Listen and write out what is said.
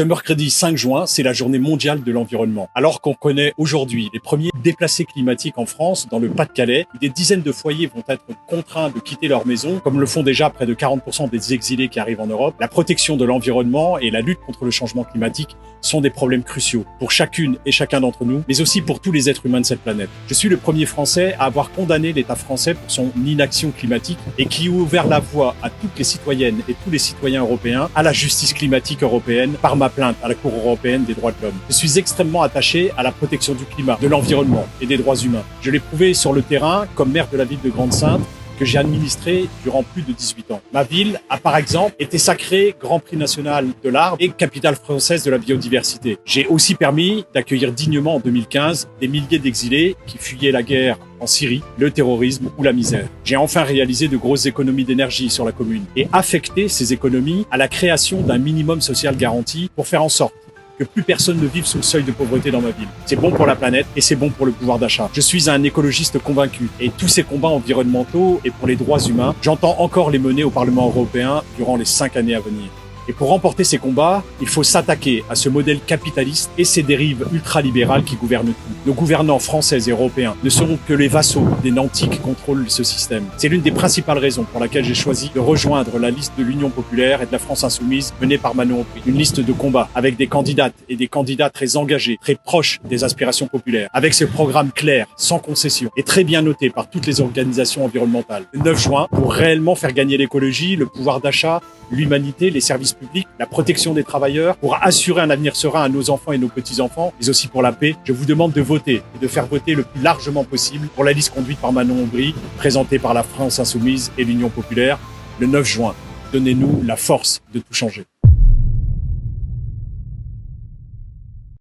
Ce mercredi 5 juin, c'est la journée mondiale de l'environnement. Alors qu'on connaît aujourd'hui les premiers déplacés climatiques en France, dans le Pas-de-Calais, où des dizaines de foyers vont être contraints de quitter leur maison, comme le font déjà près de 40% des exilés qui arrivent en Europe, la protection de l'environnement et la lutte contre le changement climatique sont des problèmes cruciaux pour chacune et chacun d'entre nous, mais aussi pour tous les êtres humains de cette planète. Je suis le premier Français à avoir condamné l'État français pour son inaction climatique et qui a ouvert la voie à toutes les citoyennes et tous les citoyens européens à la justice climatique européenne par ma plainte à la Cour européenne des droits de l'homme. Je suis extrêmement attaché à la protection du climat, de l'environnement et des droits humains. Je l'ai prouvé sur le terrain comme maire de la ville de Grande-Synthe, que j'ai administré durant plus de 18 ans. Ma ville a par exemple été sacrée Grand Prix national de l'arbre et capitale française de la biodiversité. J'ai aussi permis d'accueillir dignement en 2015 des milliers d'exilés qui fuyaient la guerre en Syrie, le terrorisme ou la misère. J'ai enfin réalisé de grosses économies d'énergie sur la commune et affecté ces économies à la création d'un minimum social garanti pour faire en sorte que plus personne ne vive sous le seuil de pauvreté dans ma ville. C'est bon pour la planète et c'est bon pour le pouvoir d'achat. Je suis un écologiste convaincu et tous ces combats environnementaux et pour les droits humains, j'entends encore les mener au Parlement européen durant les 5 années à venir. Et pour remporter ces combats, il faut s'attaquer à ce modèle capitaliste et ses dérives ultralibérales qui gouvernent tout. Nos gouvernants français et européens ne seront que les vassaux des nantis qui contrôlent ce système. C'est l'une des principales raisons pour laquelle j'ai choisi de rejoindre la liste de l'Union populaire et de la France insoumise menée par Manon Aubry. Une liste de combat avec des candidates et des candidats très engagés, très proches des aspirations populaires, avec ce programme clair, sans concession et très bien noté par toutes les organisations environnementales. Le 9 juin, pour réellement faire gagner l'écologie, le pouvoir d'achat, l'humanité, les services publics, la protection des travailleurs, pour assurer un avenir serein à nos enfants et nos petits-enfants, mais aussi pour la paix, je vous demande de voter et de faire voter le plus largement possible pour la liste conduite par Manon Aubry, présentée par la France insoumise et l'Union populaire le 9 juin. Donnez-nous la force de tout changer.